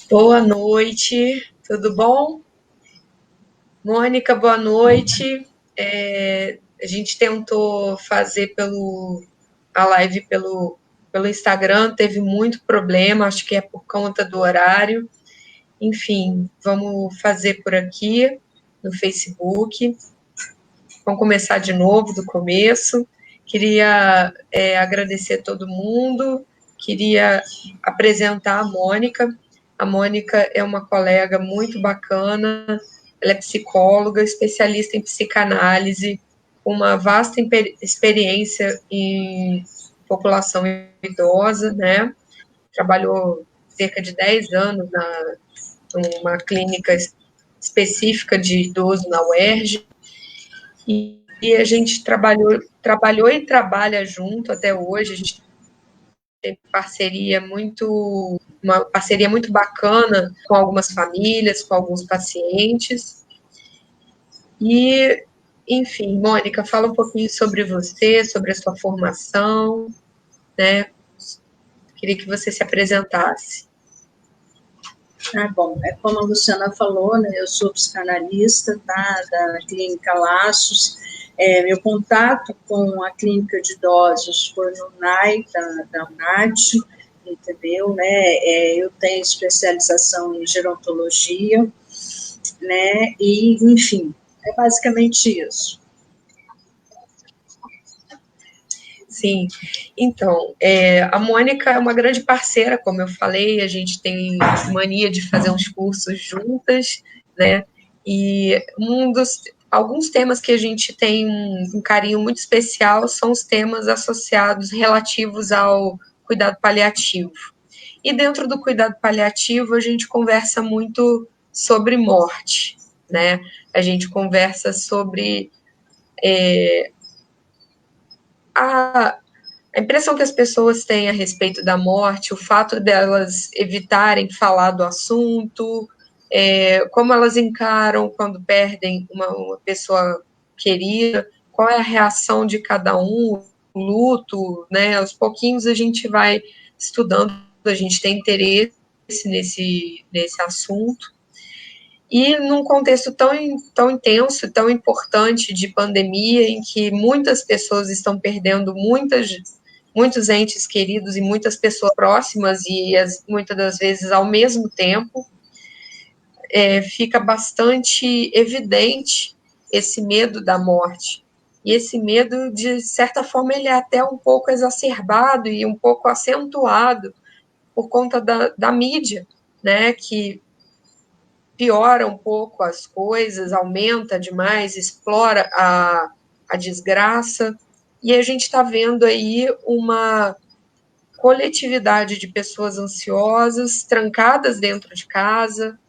Boa noite, tudo bom? Mônica, boa noite. A gente tentou fazer a live pelo Instagram, teve muito problema, acho que é por conta do horário. Enfim, vamos fazer por aqui no Facebook. Vamos começar de novo, do começo. Queria agradecer a todo mundo, queria apresentar a Mônica. A Mônica é uma colega muito bacana, ela é psicóloga, especialista em psicanálise, com uma vasta experiência em população idosa, né? Trabalhou cerca de 10 anos numa clínica específica de idoso na UERJ, e a gente trabalhou e trabalha junto até hoje. A gente tem uma parceria muito bacana com algumas famílias, com alguns pacientes. E, enfim, Mônica, fala um pouquinho sobre você, sobre a sua formação, né? Queria que você se apresentasse. Bom, como a Luciana falou, né, eu sou psicanalista, tá, da Clínica Laços. Meu contato com a clínica de idosos foi no NAI, da UNAT, entendeu? Né? Eu tenho especialização em gerontologia, né? E, enfim, é basicamente isso. Sim, então, a Mônica é uma grande parceira, como eu falei, a gente tem mania de fazer uns cursos juntas, né? E alguns temas que a gente tem um carinho muito especial são os temas associados, relativos ao cuidado paliativo. E dentro do cuidado paliativo, a gente conversa muito sobre morte, né? A gente conversa sobre a impressão que as pessoas têm a respeito da morte, o fato delas evitarem falar do assunto, como elas encaram quando perdem uma pessoa querida, qual é a reação de cada um, o luto, né? Aos pouquinhos a gente vai estudando, a gente tem interesse nesse assunto. E num contexto tão intenso, tão importante de pandemia, em que muitas pessoas estão perdendo muitos entes queridos e muitas pessoas próximas, e muitas das vezes ao mesmo tempo, fica bastante evidente esse medo da morte. E esse medo, de certa forma, ele é até um pouco exacerbado e um pouco acentuado por conta da mídia, né, que piora um pouco as coisas, aumenta demais, explora a desgraça, e a gente está vendo aí uma coletividade de pessoas ansiosas, trancadas dentro de casa,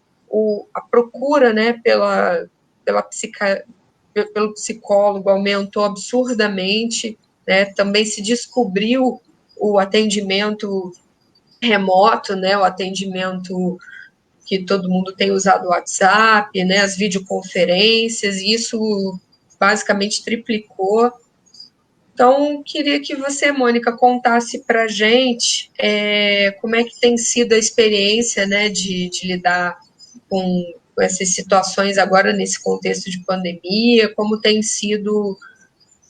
a procura, né, pelo psicólogo aumentou absurdamente, né, também se descobriu o atendimento remoto, né, o atendimento que todo mundo tem usado o WhatsApp, né, as videoconferências, e isso basicamente triplicou. Então, queria que você, Mônica, contasse para a gente como é que tem sido a experiência, né, de lidar com essas situações agora nesse contexto de pandemia, como tem sido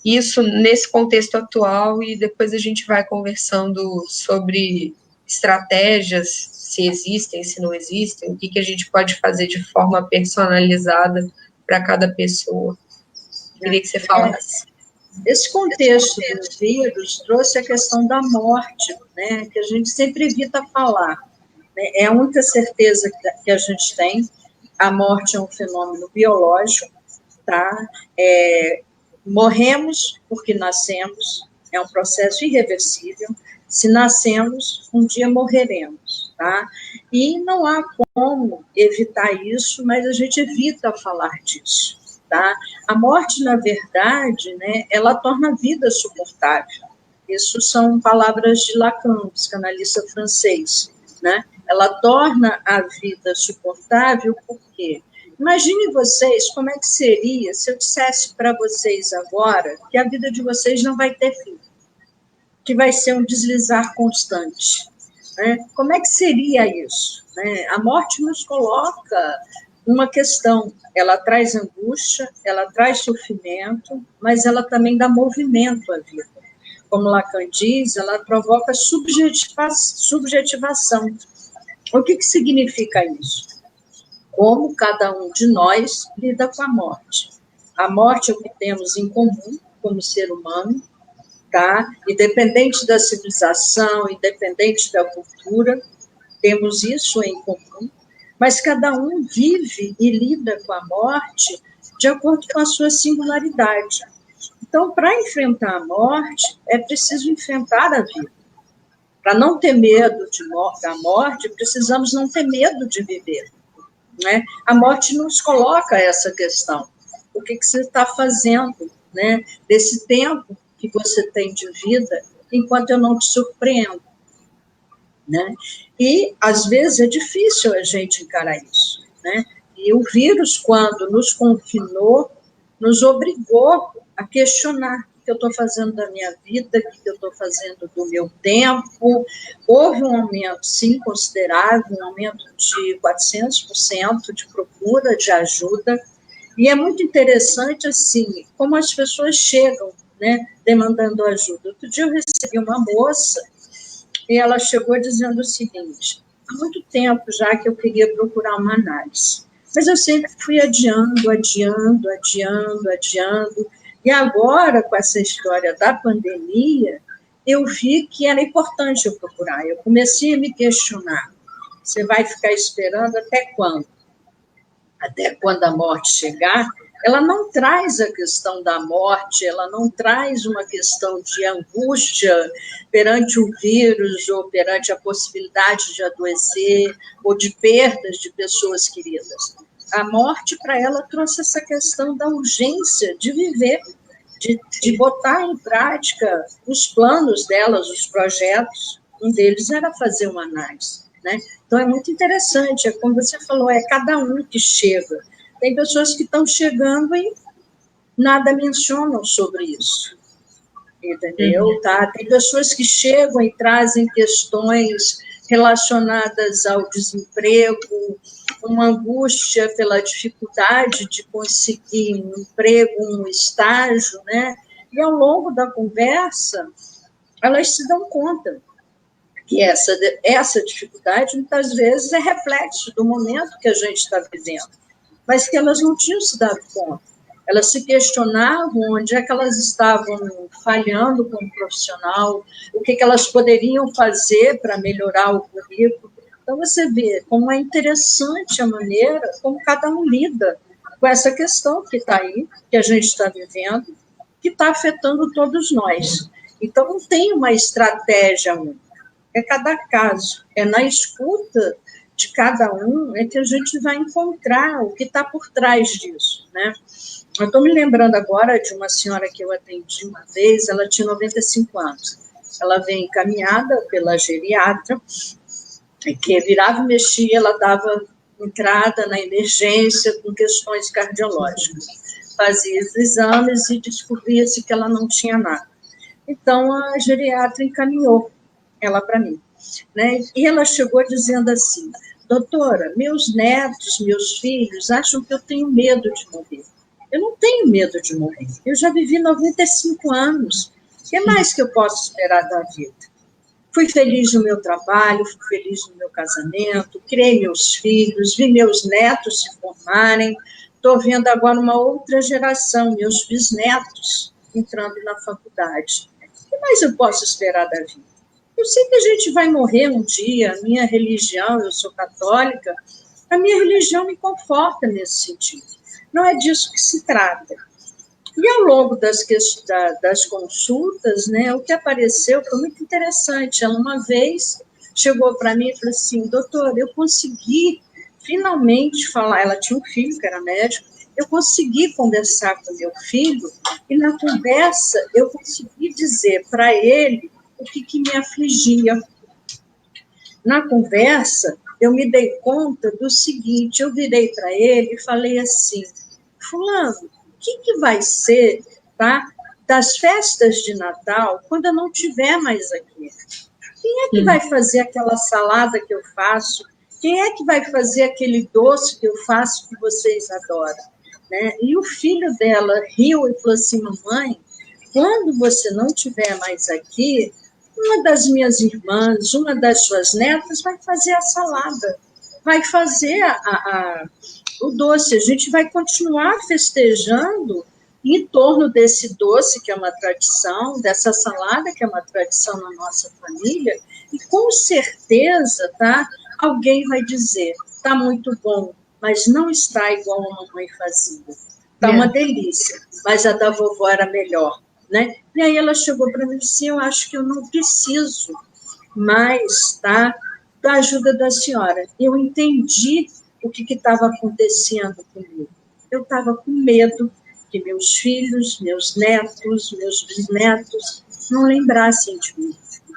isso nesse contexto atual, e depois a gente vai conversando sobre estratégias, se existem, se não existem, o que a gente pode fazer de forma personalizada para cada pessoa. Queria que você falasse. Esse contexto do vírus trouxe a questão da morte, né, que a gente sempre evita falar. É a única certeza que a gente tem. A morte é um fenômeno biológico, tá? Morremos porque nascemos, é um processo irreversível. Se nascemos, um dia morreremos, tá? E não há como evitar isso, mas a gente evita falar disso, tá? A morte, na verdade, né, ela torna a vida suportável. Isso são palavras de Lacan, psicanalista francês, né? Ela torna a vida suportável por quê? Imagine vocês como é que seria se eu dissesse para vocês agora que a vida de vocês não vai ter fim, que vai ser um deslizar constante, né? Como é que seria isso? Né? A morte nos coloca uma questão, ela traz angústia, ela traz sofrimento, mas ela também dá movimento à vida. Como Lacan diz, ela provoca subjetivação. O que significa isso? Como cada um de nós lida com a morte. A morte é o que temos em comum como ser humano, tá? Independente da civilização, independente da cultura, temos isso em comum, mas cada um vive e lida com a morte de acordo com a sua singularidade. Então, para enfrentar a morte, é preciso enfrentar a vida. Para não ter medo da morte, precisamos não ter medo de viver. Né? A morte nos coloca essa questão. O que você está fazendo, né, desse tempo que você tem de vida, enquanto eu não te surpreendo? Né? E, às vezes, é difícil a gente encarar isso. Né? E o vírus, quando nos confinou, nos obrigou a questionar o que eu estou fazendo da minha vida, o que eu estou fazendo do meu tempo. Houve um aumento, sim, considerável, um aumento de 400% de procura de ajuda, e é muito interessante, assim, como as pessoas chegam, né, demandando ajuda. Outro dia eu recebi uma moça, e ela chegou dizendo o seguinte: há muito tempo já que eu queria procurar uma análise, mas eu sempre fui adiando, e agora, com essa história da pandemia, eu vi que era importante eu procurar. Eu comecei a me questionar: você vai ficar esperando até quando? Até quando a morte chegar? Ela não traz a questão da morte, ela não traz uma questão de angústia perante o vírus ou perante a possibilidade de adoecer ou de perdas de pessoas queridas. A morte, para ela, trouxe essa questão da urgência de viver, de botar em prática os planos delas, os projetos. Um deles era fazer uma análise. Né? Então, é muito interessante, como você falou, é cada um que chega. Tem pessoas que estão chegando e nada mencionam sobre isso, entendeu? Tá? Tem pessoas que chegam e trazem questões relacionadas ao desemprego, uma angústia pela dificuldade de conseguir um emprego, um estágio, né? E ao longo da conversa, elas se dão conta que essa dificuldade, muitas vezes, é reflexo do momento que a gente está vivendo, mas que elas não tinham se dado conta. Elas se questionavam onde é que elas estavam falhando como profissional, o que elas poderiam fazer para melhorar o currículo. Então, você vê como é interessante a maneira como cada um lida com essa questão que está aí, que a gente está vivendo, que está afetando todos nós. Então, não tem uma estratégia única. É cada caso, é na escuta de cada um é que a gente vai encontrar o que está por trás disso, né? Eu estou me lembrando agora de uma senhora que eu atendi uma vez, ela tinha 95 anos. Ela veio encaminhada pela geriatra, que virava e mexia, ela dava entrada na emergência com questões cardiológicas. Fazia os exames e descobria-se que ela não tinha nada. Então, a geriatra encaminhou ela para mim. Né? E ela chegou dizendo assim: doutora, meus netos, meus filhos acham que eu tenho medo de morrer. Eu não tenho medo de morrer. Eu já vivi 95 anos. O que mais que eu posso esperar da vida? Fui feliz no meu trabalho, fui feliz no meu casamento, criei meus filhos, vi meus netos se formarem. Estou vendo agora uma outra geração, meus bisnetos, entrando na faculdade. O que mais eu posso esperar da vida? Eu sei que a gente vai morrer um dia, a minha religião, eu sou católica, a minha religião me conforta nesse sentido. Não é disso que se trata. E ao longo das consultas, né, o que apareceu foi muito interessante. Ela uma vez chegou para mim e falou assim: doutor, eu consegui finalmente falar, ela tinha um filho que era médico, eu consegui conversar com meu filho e na conversa eu consegui dizer para ele o que me afligia. Na conversa, eu me dei conta do seguinte: eu virei para ele e falei assim: fulano, o que vai ser, tá, das festas de Natal quando eu não estiver mais aqui? Quem é que vai fazer aquela salada que eu faço? Quem é que vai fazer aquele doce que eu faço que vocês adoram? Né? E o filho dela riu e falou assim, mamãe, quando você não estiver mais aqui, uma das minhas irmãs, uma das suas netas vai fazer a salada, vai fazer o doce. A gente vai continuar festejando em torno desse doce, que é uma tradição, dessa salada, que é uma tradição na nossa família, e com certeza, tá, alguém vai dizer, tá muito bom, mas não está igual a mamãe fazia. Tá uma delícia, mas a da vovó era melhor, né? E aí ela chegou para mim e disse, eu acho que eu não preciso mais, tá, da ajuda da senhora. Eu entendi o que estava acontecendo comigo. Eu estava com medo que meus filhos, meus netos, meus bisnetos não lembrassem de mim.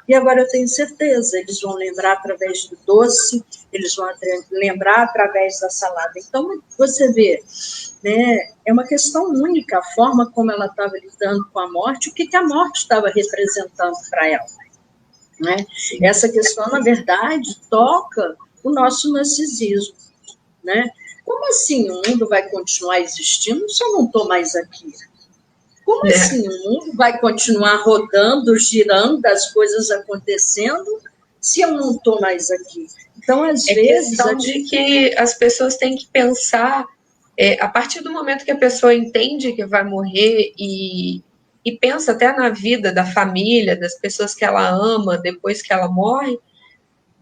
E agora eu tenho certeza, eles vão lembrar através do doce, eles vão lembrar através da salada. Então, você vê, né, é uma questão única a forma como ela estava lidando com a morte, o que a morte estava representando para ela. Né? Essa questão, na verdade, toca o nosso narcisismo. Né? Como assim o mundo vai continuar existindo se eu não estou mais aqui? Como assim o mundo vai continuar rodando, girando, as coisas acontecendo, se eu não estou mais aqui? Então, às vezes... É questão de que as pessoas têm que pensar, a partir do momento que a pessoa entende que vai morrer e pensa até na vida da família, das pessoas que ela ama depois que ela morre,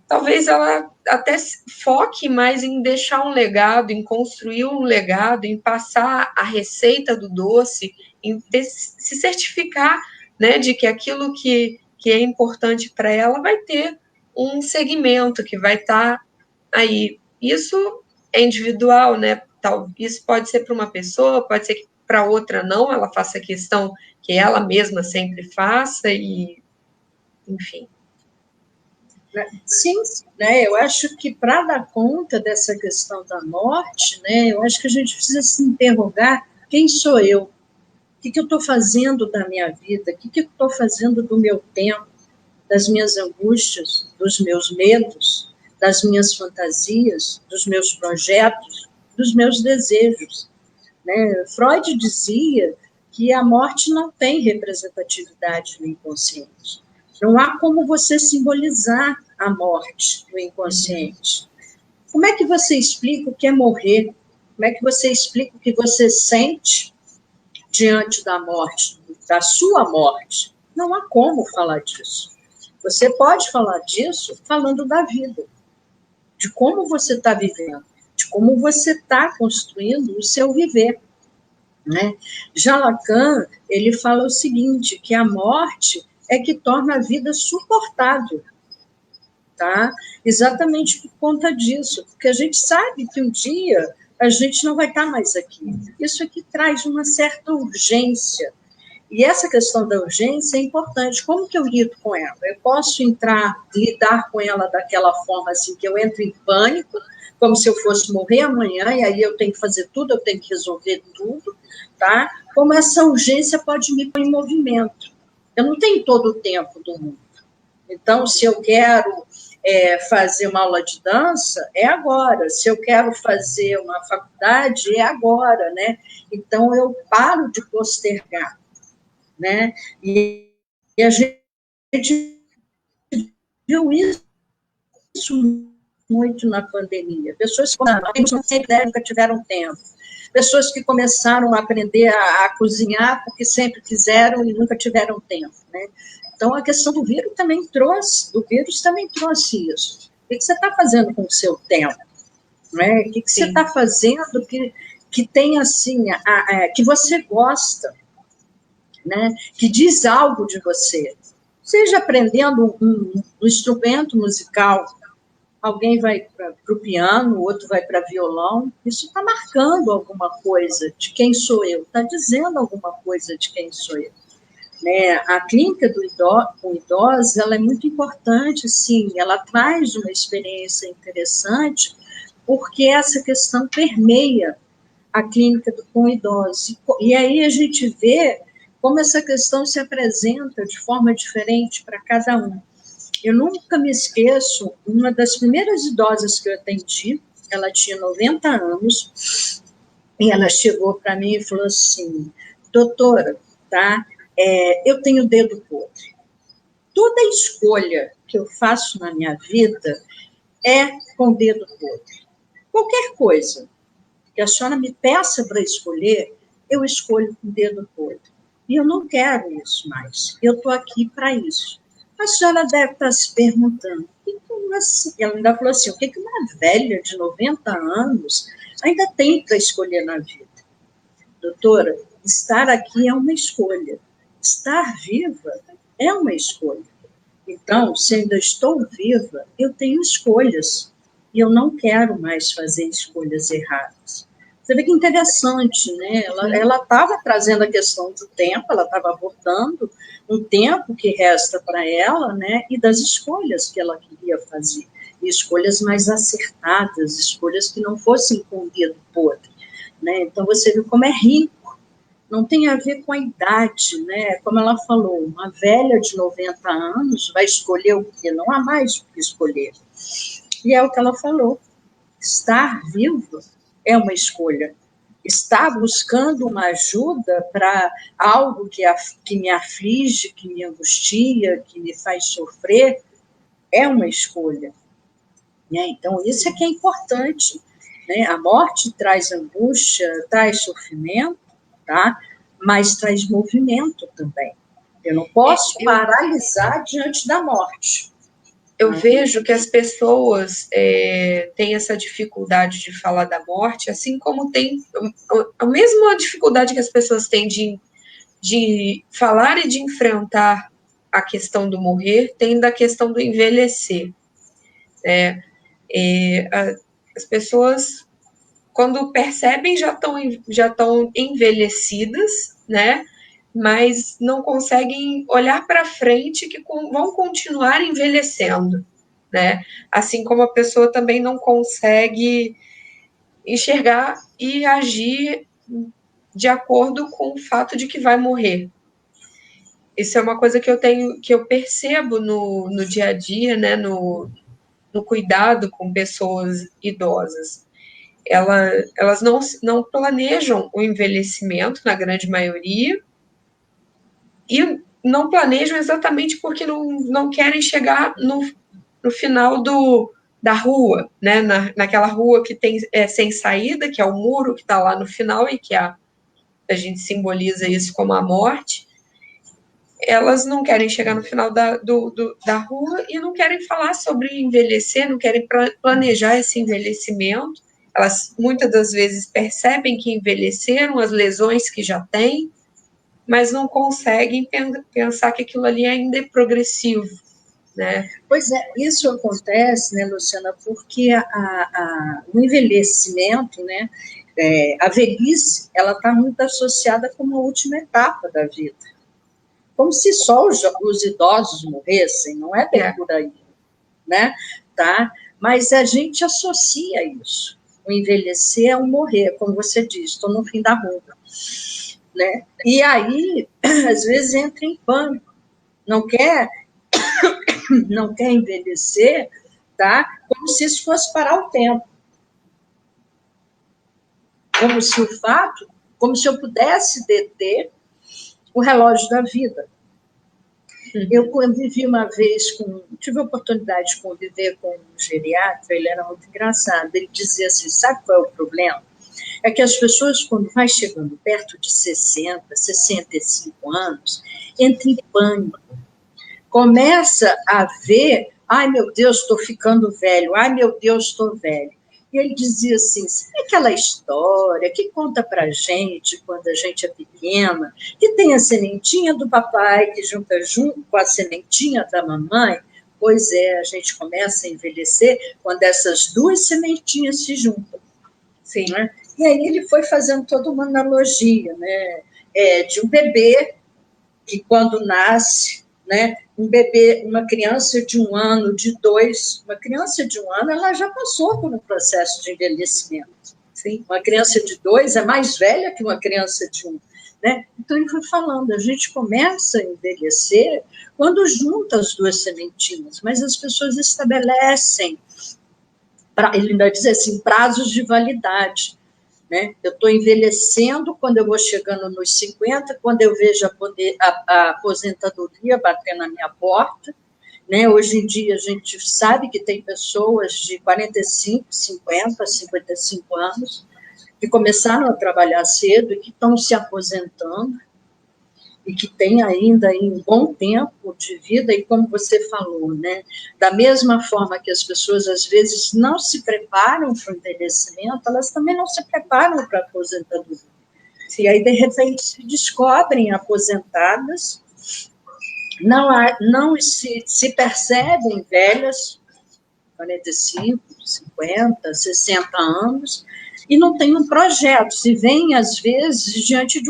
talvez ela até foque mais em deixar um legado, em construir um legado, em passar a receita do doce, em se certificar, né, de que aquilo que é importante para ela vai ter um segmento que vai estar aí. Isso é individual, né? Isso pode ser para uma pessoa, pode ser que para outra não, ela faça questão que ela mesma sempre faça e, enfim. Sim, né? Eu acho que para dar conta dessa questão da morte, né, eu acho que a gente precisa se interrogar quem sou eu? O que eu estou fazendo da minha vida? O que eu estou fazendo do meu tempo, das minhas angústias, dos meus medos, das minhas fantasias, dos meus projetos, dos meus desejos? Né? Freud dizia que a morte não tem representatividade no inconsciente. Não há como você simbolizar a morte no inconsciente. Como é que você explica o que é morrer? Como é que você explica o que você sente diante da morte, da sua morte? Não há como falar disso. Você pode falar disso falando da vida, de como você está vivendo, de como você está construindo o seu viver. Né? Já Lacan, ele fala o seguinte, que a morte é que torna a vida suportável, tá? Exatamente por conta disso, porque a gente sabe que um dia a gente não vai estar mais aqui. Isso aqui traz uma certa urgência, e essa questão da urgência é importante. Como que eu lido com ela? Eu posso lidar com ela daquela forma assim, que eu entro em pânico, como se eu fosse morrer amanhã, e aí eu tenho que fazer tudo, eu tenho que resolver tudo, tá? Como essa urgência pode me pôr em movimento. Eu não tenho todo o tempo do mundo. Então, se eu quero fazer uma aula de dança, é agora. Se eu quero fazer uma faculdade, é agora, né? Então, eu paro de postergar. Né? E a gente viu isso muito na pandemia. Pessoas que nunca tiveram tempo. Pessoas que começaram a aprender a cozinhar porque sempre quiseram e nunca tiveram tempo. Né? Então, a questão do vírus também trouxe isso. O que você está fazendo com o seu tempo? Né? O que você está fazendo que tem assim, que você gosta? Né, que diz algo de você. Seja aprendendo um instrumento musical, alguém vai para o piano, o outro vai para violão, isso está marcando alguma coisa de quem sou eu, está dizendo alguma coisa de quem sou eu. Né? A clínica com idosos, ela é muito importante, sim, ela traz uma experiência interessante, porque essa questão permeia a clínica com idosos. E aí a gente vê como essa questão se apresenta de forma diferente para cada um. Eu nunca me esqueço, uma das primeiras idosas que eu atendi, ela tinha 90 anos, e ela chegou para mim e falou assim, doutora, tá, eu tenho dedo podre. Toda escolha que eu faço na minha vida é com dedo podre. Qualquer coisa que a senhora me peça para escolher, eu escolho com dedo podre. E eu não quero isso mais. Eu estou aqui para isso. A senhora deve estar se perguntando, como assim? Ela ainda falou assim, o que uma velha de 90 anos ainda tem para escolher na vida? Doutora, estar aqui é uma escolha. Estar viva é uma escolha. Então, se ainda estou viva, eu tenho escolhas. E eu não quero mais fazer escolhas erradas. Você vê que interessante, né? Ela estava trazendo a questão do tempo, ela estava abordando um tempo que resta para ela, né? E das escolhas que ela queria fazer. E escolhas mais acertadas, escolhas que não fossem com o dedo podre, né? Então, você vê como é rico. Não tem a ver com a idade, né? Como ela falou, uma velha de 90 anos vai escolher o quê? Não há mais o que escolher. E é o que ela falou. Estar vivo é uma escolha. Estar buscando uma ajuda para algo que me aflige, que me angustia, que me faz sofrer, é uma escolha. Né? Então, isso é que é importante. Né? A morte traz angústia, traz sofrimento, tá? Mas traz movimento também. Eu não posso paralisar diante da morte. Eu vejo que as pessoas têm essa dificuldade de falar da morte, assim como tem a mesma dificuldade que as pessoas têm de falar e de enfrentar a questão do morrer, tem da questão do envelhecer. Né? As pessoas, quando percebem, já estão envelhecidas, né? Mas não conseguem olhar para frente, que vão continuar envelhecendo, né? Assim como a pessoa também não consegue enxergar e agir de acordo com o fato de que vai morrer. Isso é uma coisa que eu percebo no dia a dia, né? No cuidado com pessoas idosas. Elas não planejam o envelhecimento, na grande maioria, e não planejam exatamente porque não querem chegar no final da rua, né? Naquela rua que tem sem saída, que é o muro que está lá no final e que a gente simboliza isso como a morte. Elas não querem chegar no final da rua e não querem falar sobre envelhecer, não querem planejar esse envelhecimento. Elas muitas das vezes percebem que envelheceram, as lesões que já têm, mas não conseguem pensar que aquilo ali ainda é progressivo, né? Pois é, isso acontece, né, Luciana, porque o envelhecimento, né, a velhice, ela está muito associada com uma última etapa da vida. Como se só os idosos morressem, não é bem por aí, né? Tá? Mas a gente associa isso. O envelhecer é o morrer, como você diz, estou no fim da rua. Né? E aí, às vezes, entra em pânico. Não quer envelhecer, tá? Como se isso fosse parar o tempo. Como se eu pudesse deter o relógio da vida. Eu convivi uma vez tive a oportunidade de conviver com um geriatra, ele era muito engraçado, ele dizia assim, sabe qual é o problema? É que as pessoas, quando vai chegando perto de 60, 65 anos, entram em pânico. Começa a ver, ai meu Deus, estou ficando velho, ai meu Deus, estou velho. E ele dizia assim, sabe aquela história que conta pra gente quando a gente é pequena, que tem a sementinha do papai que junta junto com a sementinha da mamãe? Pois é, a gente começa a envelhecer quando essas duas sementinhas se juntam. Sim. Né? E aí ele foi fazendo toda uma analogia, né? De um bebê que quando nasce, né, um bebê, uma criança de 1 ano, de 2, uma criança de 1 ano, ela já passou por um processo de envelhecimento. Sim. Uma criança de 2 é mais velha que uma criança de 1. né? Então, ele foi falando, a gente começa a envelhecer quando junta as duas sementinhas, mas as pessoas estabelecem, ele ainda diz assim, prazos de validade, né? Eu estou envelhecendo quando eu vou chegando nos 50, quando eu vejo a aposentadoria bater na minha porta, né? Hoje em dia a gente sabe que tem pessoas de 45, 50, 55 anos que começaram a trabalhar cedo e que estão se aposentando e que têm ainda um bom tempo de vida, e como você falou, né? Da mesma forma que as pessoas às vezes não se preparam para o envelhecimento, elas também não se preparam para a aposentadoria. E aí, de repente, se descobrem aposentadas, não se percebem velhas, 45, 50, 60 anos, e não tem um projeto, se vem, às vezes, diante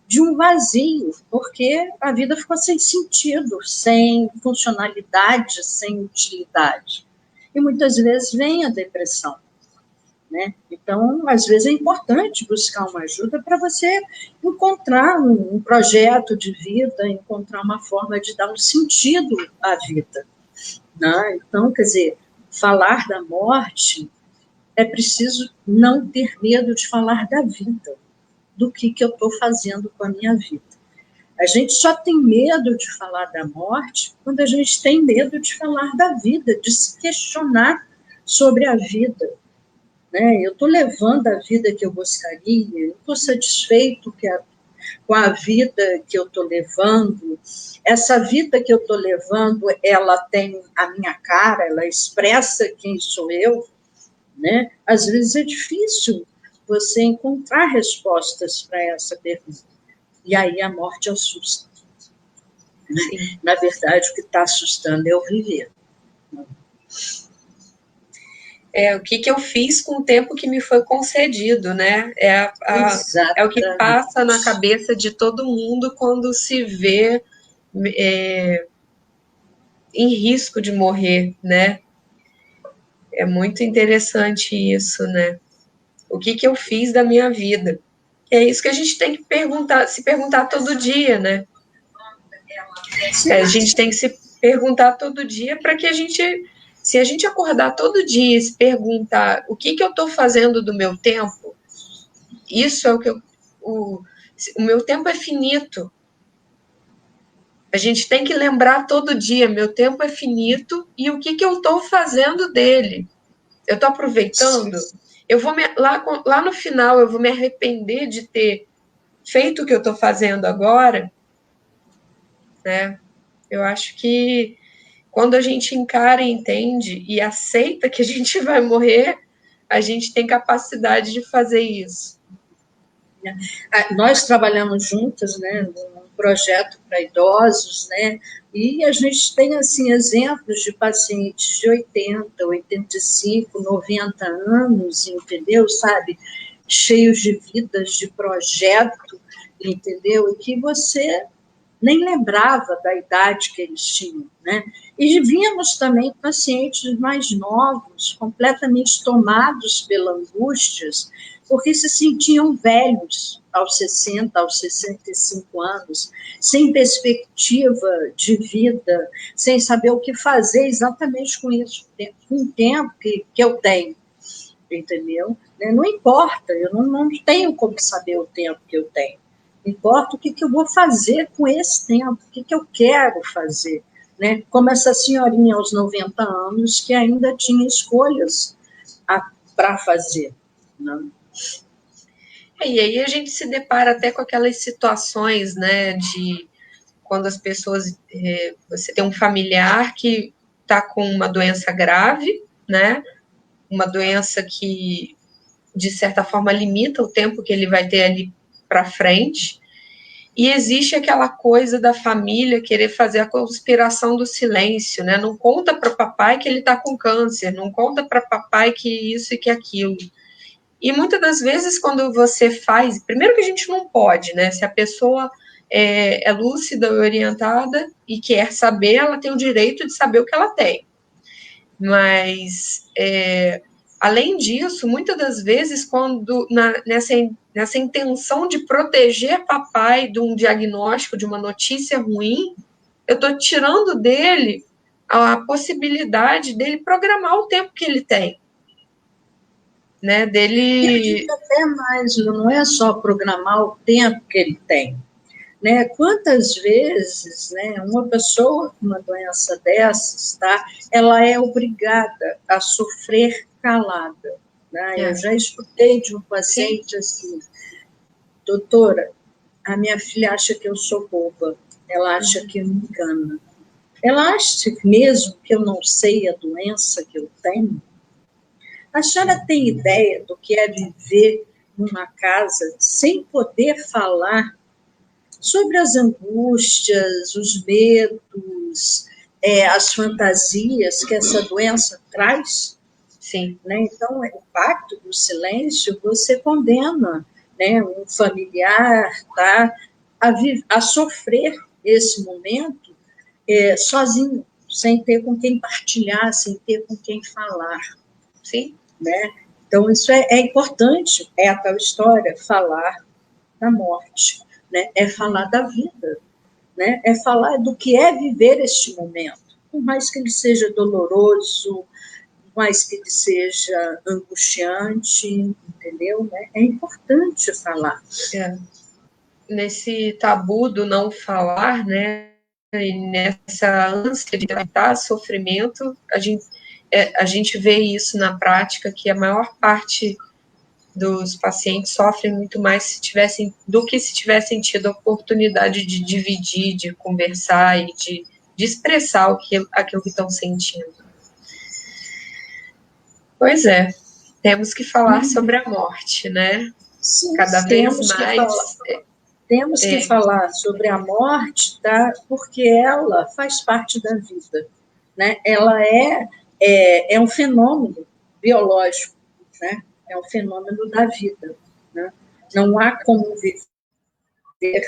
de um vazio, porque a vida ficou sem sentido, sem funcionalidade, sem utilidade. E muitas vezes vem a depressão, né? Então, às vezes é importante buscar uma ajuda para você encontrar um projeto de vida, encontrar uma forma de dar um sentido à vida, né? Então, quer dizer, falar da morte é preciso não ter medo de falar da vida, do que eu estou fazendo com a minha vida. A gente só tem medo de falar da morte quando a gente tem medo de falar da vida, de se questionar sobre a vida, né? Eu estou levando a vida que eu gostaria, eu estou satisfeito com a vida que eu estou levando, essa vida que eu estou levando, ela tem a minha cara, ela expressa quem sou eu, né? Às vezes é difícil você encontrar respostas para essa pergunta. E aí a morte assusta. Né? Na verdade, o que está assustando é o viver. O que eu fiz com o tempo que me foi concedido, né? É o que passa na cabeça de todo mundo quando se vê em risco de morrer, né? É muito interessante isso, né? O que eu fiz da minha vida? É isso que a gente tem que se perguntar todo dia, né? A gente tem que se perguntar todo dia para que se a gente acordar todo dia e se perguntar o que eu estou fazendo do meu tempo, isso é o que o meu tempo é finito. A gente tem que lembrar todo dia, meu tempo é finito e o que eu estou fazendo dele. Eu estou aproveitando? Eu vou lá no final eu vou me arrepender de ter feito o que eu estou fazendo agora, né? Eu acho que quando a gente encara, entende e aceita que a gente vai morrer, a gente tem capacidade de fazer isso. Nós trabalhamos juntas, né, num projeto para idosos, né, e a gente tem, assim, exemplos de pacientes de 80, 85, 90 anos, entendeu, sabe, cheios de vidas, de projeto, entendeu, e que você nem lembrava da idade que eles tinham, né? E víamos também pacientes mais novos, completamente tomados pela angústias, porque se sentiam velhos aos 60, aos 65 anos, sem perspectiva de vida, sem saber o que fazer exatamente com isso, com o tempo que eu tenho, entendeu? Não importa, eu não tenho como saber o tempo que eu tenho. Importa o que eu vou fazer com esse tempo, o que eu quero fazer. Né? Como essa senhorinha aos 90 anos, que ainda tinha escolhas para fazer. Né? E aí a gente se depara até com aquelas situações, né, de quando as pessoas... você tem um familiar que está com uma doença grave, né, uma doença que, de certa forma, limita o tempo que ele vai ter ali para frente, e existe aquela coisa da família querer fazer a conspiração do silêncio, né? Não conta para papai que ele está com câncer, não conta para papai que isso e que aquilo. E muitas das vezes, quando você faz... Primeiro que a gente não pode, né? Se a pessoa é lúcida e orientada e quer saber, ela tem o direito de saber o que ela tem. Mas Além disso, muitas das vezes, quando nessa intenção de proteger papai de um diagnóstico, de uma notícia ruim, eu estou tirando dele a possibilidade dele programar o tempo que ele tem. Né, Eu digo até mais, não é só programar o tempo que ele tem. Né? Quantas vezes, né, uma pessoa com uma doença dessas, tá, ela é obrigada a sofrer calada. Né? Eu já escutei de um paciente assim, doutora, a minha filha acha que eu sou boba, ela acha que eu me engano. Ela acha mesmo que eu não sei a doença que eu tenho? A senhora tem ideia do que é viver numa casa sem poder falar sobre as angústias, os medos, as fantasias que essa doença traz? Sim. Né? Então, o pacto do silêncio, você condena, né, um familiar, tá, a sofrer esse momento sozinho, sem ter com quem partilhar, sem ter com quem falar. Sim. Né? Então, isso é importante, é a tal história, falar da morte, né? É falar da vida, né? É falar do que é viver este momento, por mais que ele seja doloroso, por mais que ele seja angustiante, entendeu? Né? É importante falar. Nesse tabu do não falar, né? E nessa ânsia de tratar sofrimento, a gente vê isso na prática, que a maior parte dos pacientes sofrem muito mais do que se tivessem tido a oportunidade de dividir, de conversar e de expressar aquilo que estão sentindo. Pois é, temos que falar sobre a morte, né? Sim, cada vez mais. Temos que falar sobre a morte, tá? Porque ela faz parte da vida, né? Ela é um fenômeno biológico, né? É um fenômeno da vida, né? Não há como viver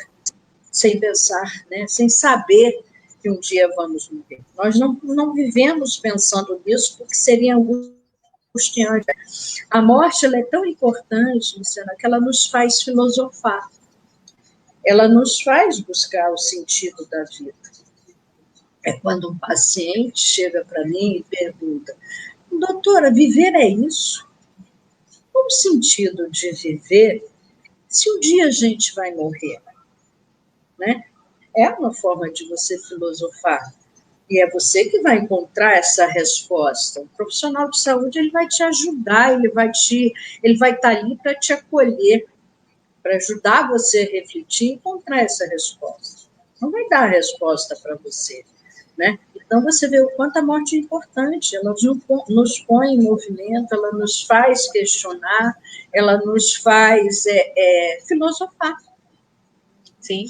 sem pensar, né? Sem saber que um dia vamos morrer. Nós não vivemos pensando nisso porque seria angustiante. A morte ela é tão importante, Luciana, que ela nos faz filosofar. Ela nos faz buscar o sentido da vida. É quando um paciente chega para mim e pergunta, doutora, viver é isso? Qual o sentido de viver se um dia a gente vai morrer? Né? É uma forma de você filosofar. E é você que vai encontrar essa resposta. O profissional de saúde ele vai te ajudar, ele vai estar ali para te acolher, para ajudar você a refletir e encontrar essa resposta. Não vai dar a resposta para você. Né? Então, você vê o quanto a morte é importante, ela nos põe em movimento, ela nos faz questionar, ela nos faz filosofar. Sim.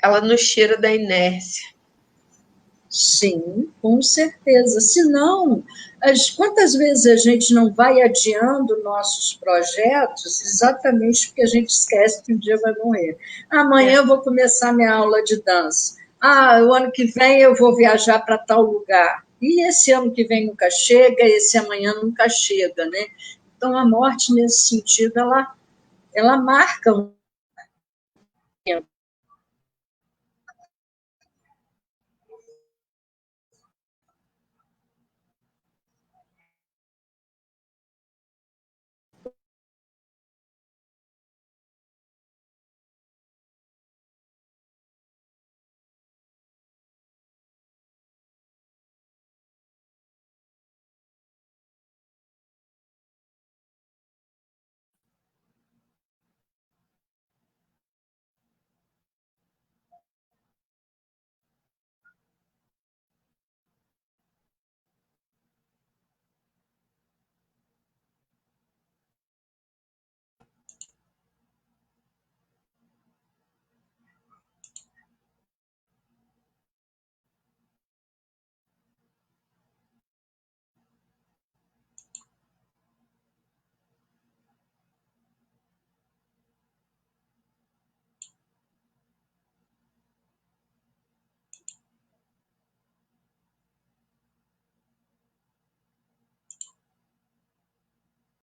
Ela nos tira da inércia. Sim, com certeza. Senão, quantas vezes a gente não vai adiando nossos projetos exatamente porque a gente esquece que um dia vai morrer. Amanhã eu vou começar minha aula de dança. O ano que vem eu vou viajar para tal lugar. E esse ano que vem nunca chega, esse amanhã nunca chega, né? Então, a morte, nesse sentido, ela marca um tempo.